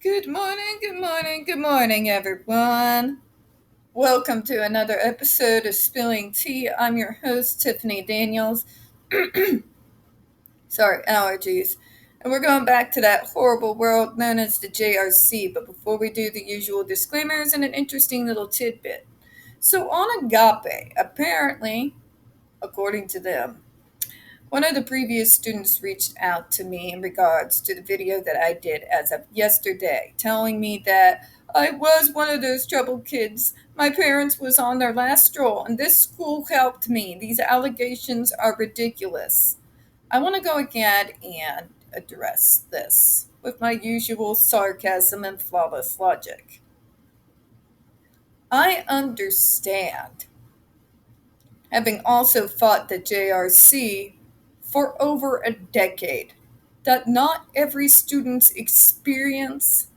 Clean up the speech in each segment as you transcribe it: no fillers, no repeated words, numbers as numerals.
Good morning, good morning, good morning, everyone. Welcome to another episode of Spilling Tea. I'm your host, Tiffany Daniels. Sorry, allergies. And we're going back to that horrible world known as the JRC. But before we do, the usual disclaimers and an interesting little tidbit. So on Agape, apparently, according to them, one of the previous students reached out to me in regards to the video that I did as of yesterday, telling me that I was one of those troubled kids. My parents was on their last stroll, and this school helped me. These allegations are ridiculous. I want to go ahead and address this with my usual sarcasm and flawless logic. I understand, having also fought the JRC for over a decade, that not every student's experience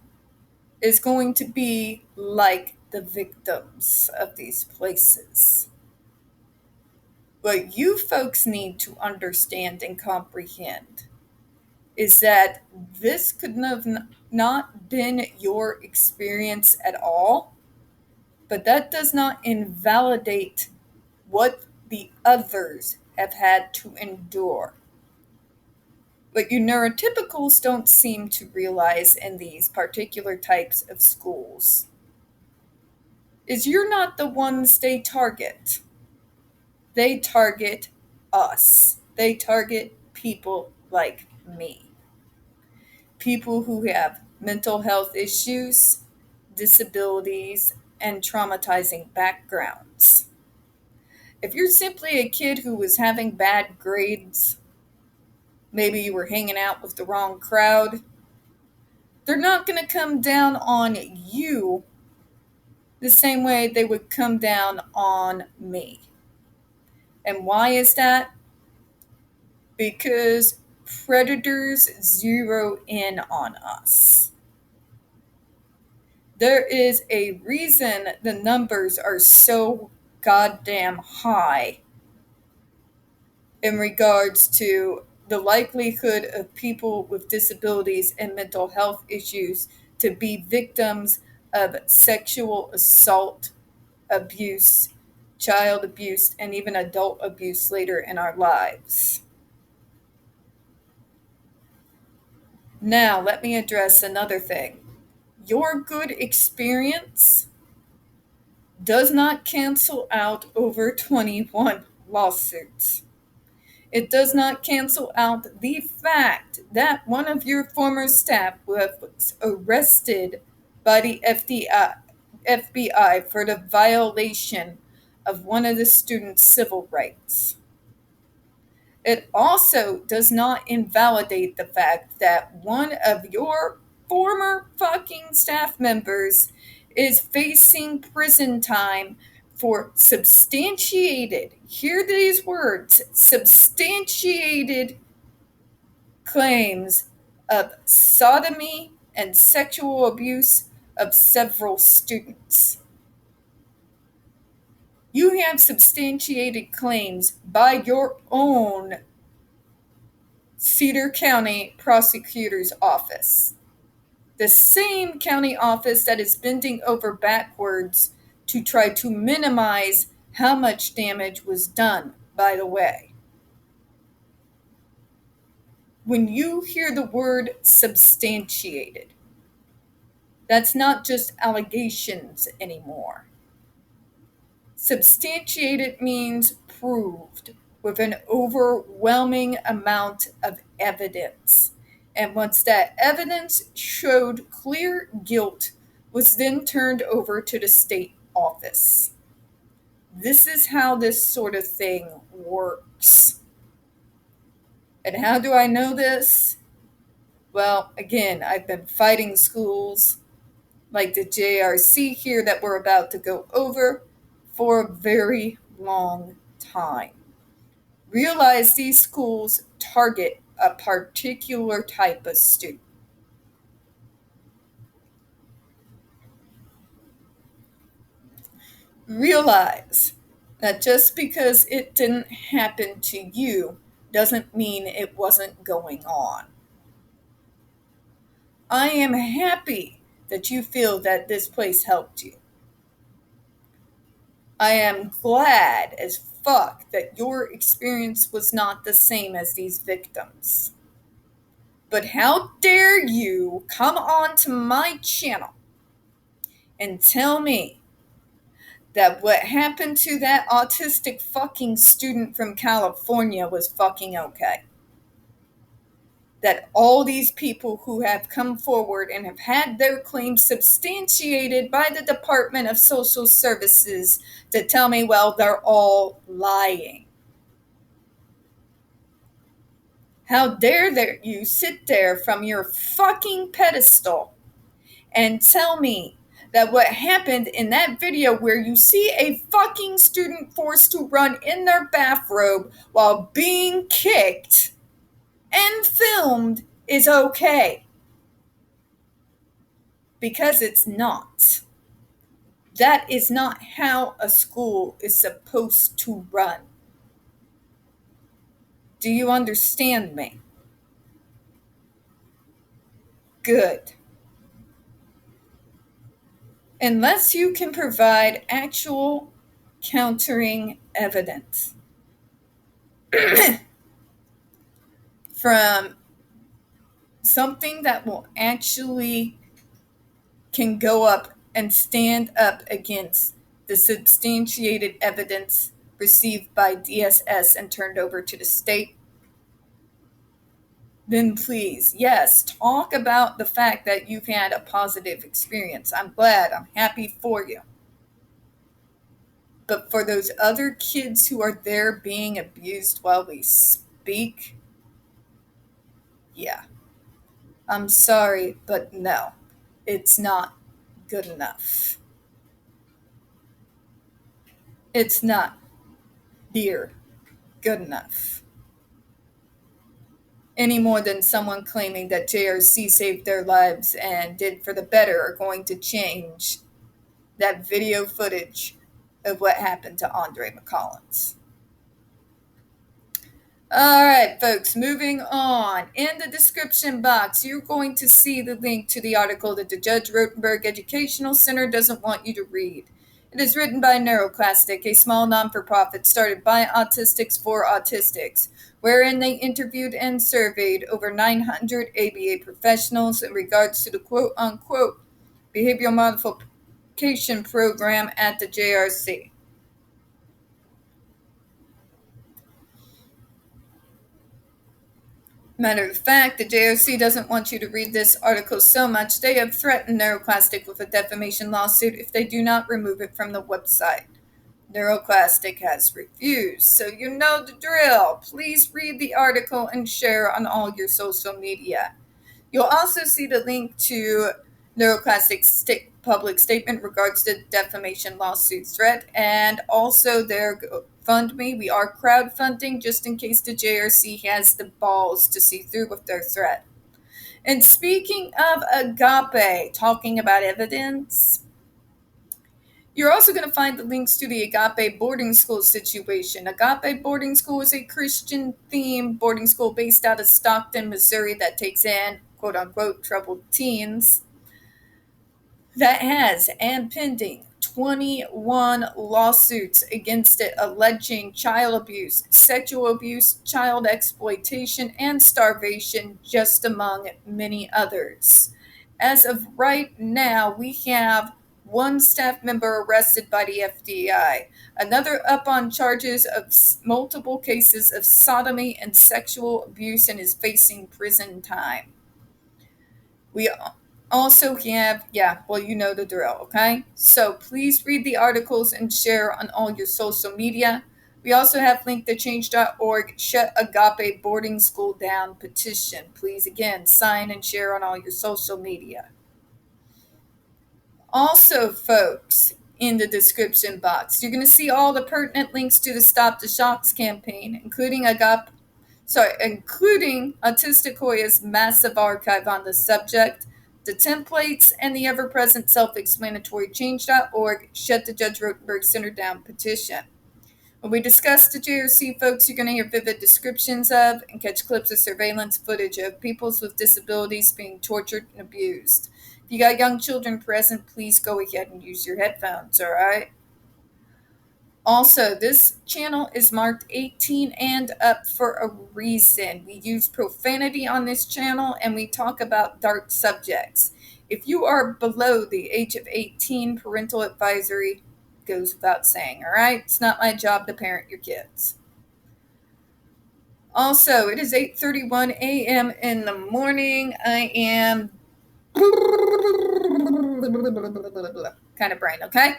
is going to be like the victims of these places. What you folks need to understand and comprehend is that this could have not been your experience at all, but that does not invalidate what the others have had to endure. What you neurotypicals don't seem to realize in these particular types of schools is you're not the ones they target. They target us. They target people like me. People who have mental health issues, disabilities, and traumatizing backgrounds. If you're simply a kid who was having bad grades, maybe you were hanging out with the wrong crowd, they're not going to come down on you the same way they would come down on me. And why is that? Because predators zero in on us. There is a reason the numbers are so goddamn high in regards to the likelihood of people with disabilities and mental health issues to be victims of sexual assault, abuse, child abuse, and even adult abuse later in our lives. Now, let me address another thing. Your good experience does not cancel out over 21 lawsuits. It does not cancel out the fact that one of your former staff was arrested by the FBI for the violation of one of the students' civil rights. It also does not invalidate the fact that one of your former fucking staff members is facing prison time for substantiated, hear these words, substantiated claims of sodomy and sexual abuse of several students. You have substantiated claims by your own Cedar County Prosecutor's Office. The same county office that is bending over backwards to try to minimize how much damage was done, by the way. When you hear the word substantiated, that's not just allegations anymore. Substantiated means proved with an overwhelming amount of evidence. And once that evidence showed clear guilt, was then turned over to the state office. This is how this sort of thing works. And how do I know this? Well, again, I've been fighting schools like the JRC here that we're about to go over for a very long time. Realize these schools target a particular type of student. Realize that just because it didn't happen to you doesn't mean it wasn't going on. I am happy that you feel that this place helped you. I am glad as fuck that your experience was not the same as these victims. But how dare you come on to my channel and tell me that what happened to that autistic fucking student from California was fucking okay. That all these people who have come forward and have had their claims substantiated by the Department of Social Services to tell me, well, they're all lying. How dare you sit there from your fucking pedestal and tell me that what happened in that video where you see a fucking student forced to run in their bathrobe while being kicked and filmed is okay. Because it's not. That is not how a school is supposed to run. Do you understand me? Good. Unless you can provide actual countering evidence from something that will actually can go up and stand up against the substantiated evidence received by DSS and turned over to the state, then please, yes, talk about the fact that you've had a positive experience. I'm glad. I'm happy for you. But for those other kids who are there being abused while we speak, yeah. I'm sorry, but no, it's not good enough. It's not near good enough. Any more than someone claiming that JRC saved their lives and did for the better are going to change that video footage of what happened to Andre McCollins. All right, folks, moving on. In the description box, you're going to see the link to the article that the Judge Rotenberg Educational Center doesn't want you to read. It is written by NeuroClastic, a small non-for-profit started by autistics for autistics, wherein they interviewed and surveyed over 900 ABA professionals in regards to the quote-unquote behavioral modification program at the JRC. Matter of fact, the JRC doesn't want you to read this article so much, they have threatened NeuroClastic with a defamation lawsuit if they do not remove it from the website. NeuroClastic has refused, so you know the drill. Please read the article and share on all your social media. You'll also see the link to NeuroClastic's public statement regards to the defamation lawsuit threat, and also their GoFundMe. We are crowdfunding just in case the JRC has the balls to see through with their threat. And speaking of Agape, talking about evidence, you're also going to find the links to the Agape boarding school situation. Agape boarding school is a Christian-themed boarding school based out of Stockton, Missouri that takes in, quote-unquote, troubled teens. That has, and pending, 21 lawsuits against it alleging child abuse, sexual abuse, child exploitation, and starvation, just among many others. As of right now, we have one staff member arrested by the FBI, another up on charges of multiple cases of sodomy and sexual abuse and is facing prison time. We also have, you know the drill, okay? So please read the articles and share on all your social media. We also have linked the change.org Shut Agape Boarding School Down petition. Please, again, sign and share on all your social media. Also, folks, in the description box, you're going to see all the pertinent links to the Stop the Shocks campaign, including Autistic Hoya's massive archive on the subject, the templates, and the ever-present self-explanatory change.org Shut the Judge Rotenberg Center Down petition. When we discuss the JRC, folks, you're going to hear vivid descriptions of and catch clips of surveillance footage of peoples with disabilities being tortured and abused. If you got young children present, please go ahead and use your headphones, all right? Also, this channel is marked 18 and up for a reason. We use profanity on this channel and we talk about dark subjects. If you are below the age of 18, parental advisory goes without saying, all right? It's not my job to parent your kids. Also, it is 8:31 a.m. in the morning. I am kind of brain, okay?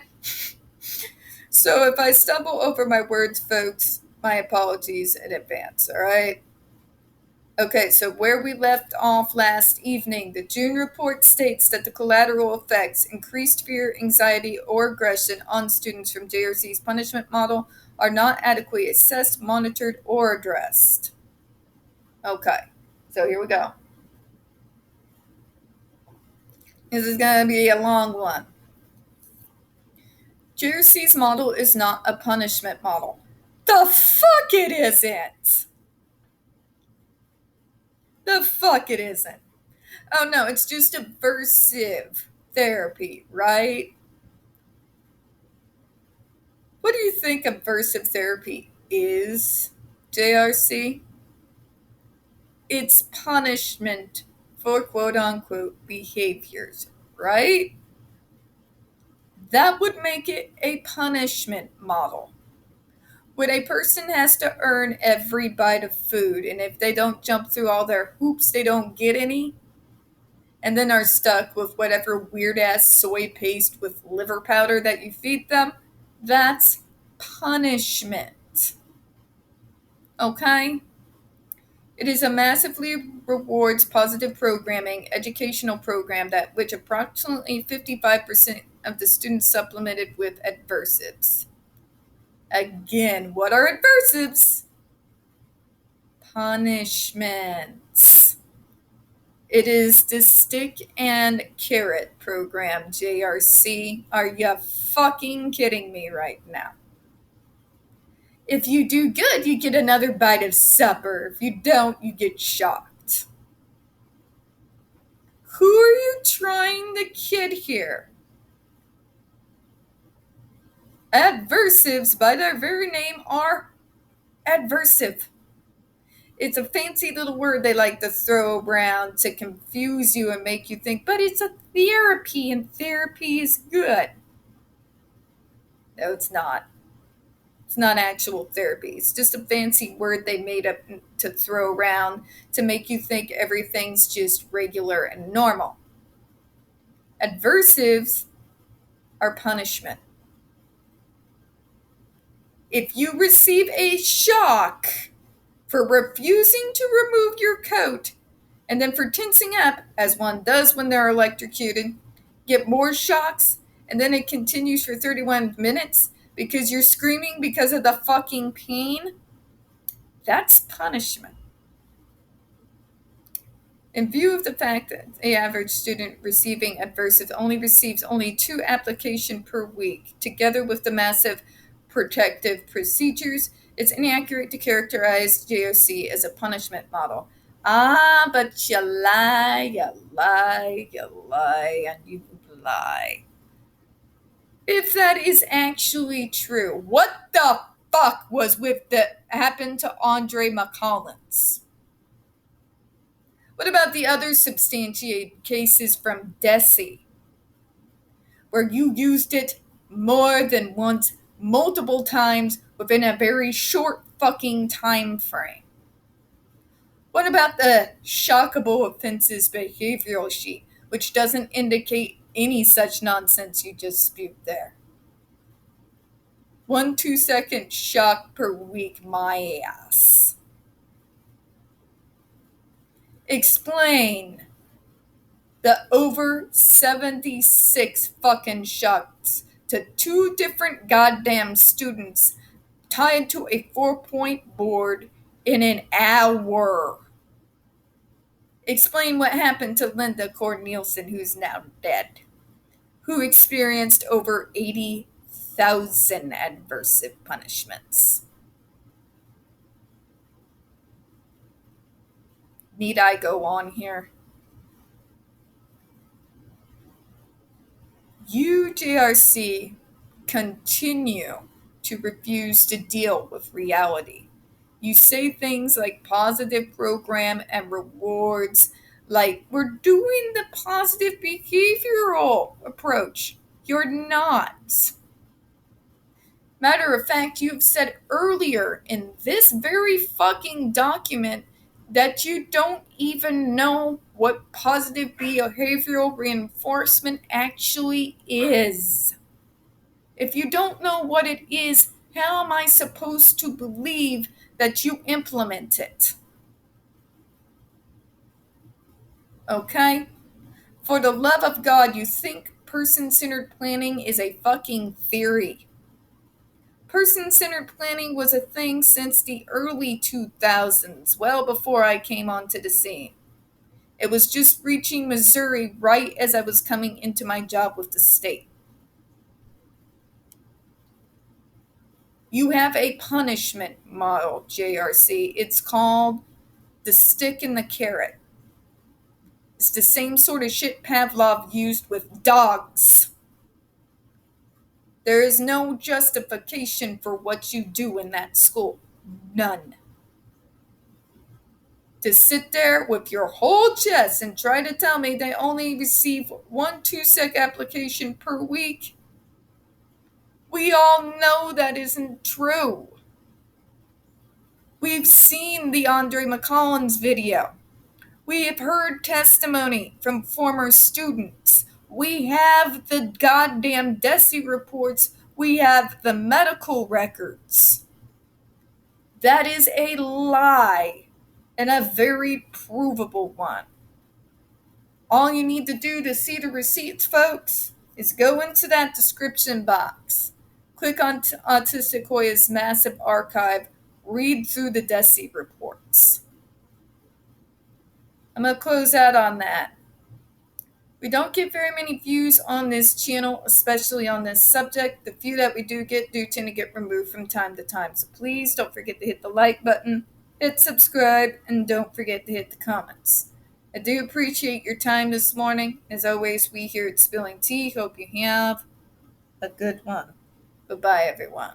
So if I stumble over my words, folks, my apologies in advance, all right? Okay, so where we left off last evening, the June report states that the collateral effects, increased fear, anxiety, or aggression on students from JRC's punishment model are not adequately assessed, monitored, or addressed. Okay, so here we go. This is going to be a long one. JRC's model is not a punishment model. The fuck it isn't! The fuck it isn't. Oh no, it's just aversive therapy, right? What do you think aversive therapy is, JRC? It's punishment for quote-unquote behaviors, right? That would make it a punishment model. When a person has to earn every bite of food, and if they don't jump through all their hoops, they don't get any, and then are stuck with whatever weird-ass soy paste with liver powder that you feed them, that's punishment. Okay? It is a massively rewards positive programming educational program that which approximately 55% of the students supplemented with adversives. Again, what are adversives? Punishments. It is the stick and carrot program, JRC. Are you fucking kidding me right now? If you do good, you get another bite of supper. If you don't, you get shocked. Who are you trying to kid here? Adversives, by their very name, are adversive. It's a fancy little word they like to throw around to confuse you and make you think, but it's a therapy and therapy is good. No, it's not. It's not actual therapy. It's just a fancy word they made up to throw around to make you think everything's just regular and normal. Adversives are punishment. If you receive a shock for refusing to remove your coat, and then for tensing up, as one does when they're electrocuted, get more shocks, and then it continues for 31 minutes because you're screaming because of the fucking pain, that's punishment. In view of the fact that the average student receiving adversive only receives only 2 applications per week, together with the massive protective procedures, it's inaccurate to characterize JOC as a punishment model. Ah, but you lie, and you lie. If that is actually true, what the fuck was with the happened to Andre McCollins? What about the other substantiated cases from Desi, where you used it more than once, multiple times within a very short fucking time frame? What about the shockable offenses behavioral sheet, which doesn't indicate any such nonsense you just spewed there? 1 2-second shock per week, my ass. Explain the over 76 fucking shocks to 2 different goddamn students tied to a 4-point board in an hour. Explain what happened to Linda Corneliusen, who's now dead, who experienced over 80,000 adversive punishments. Need I go on here? You, JRC, continue to refuse to deal with reality. You say things like positive program and rewards, like we're doing the positive behavioral approach. You're not. Matter of fact, you've said earlier in this very fucking document that you don't even know what positive behavioral reinforcement actually is. If you don't know what it is, how am I supposed to believe that you implement it? Okay? For the love of God, you think person-centered planning is a fucking theory. Person-centered planning was a thing since the early 2000s, well before I came onto the scene. It was just reaching Missouri right as I was coming into my job with the state. You have a punishment model, JRC. It's called the stick and the carrot. It's the same sort of shit Pavlov used with dogs. There is no justification for what you do in that school. None. To sit there with your whole chest and try to tell me they only receive 1 2-sec application per week, we all know that isn't true. We've seen the Andre McCollins video. We have heard testimony from former students. We have the goddamn DESI reports. We have the medical records. That is a lie, and a very provable one. All you need to do to see the receipts, folks, is go into that description box, click on Autistic Hoya's massive archive, read through the DESI reports. I'm going to close out on that. We don't get very many views on this channel, especially on this subject. The few that we do get do tend to get removed from time to time. So please don't forget to hit the like button, hit subscribe, and don't forget to hit the comments. I do appreciate your time this morning. As always, we here at Spilling Tea hope you have a good one. Bye-bye, everyone.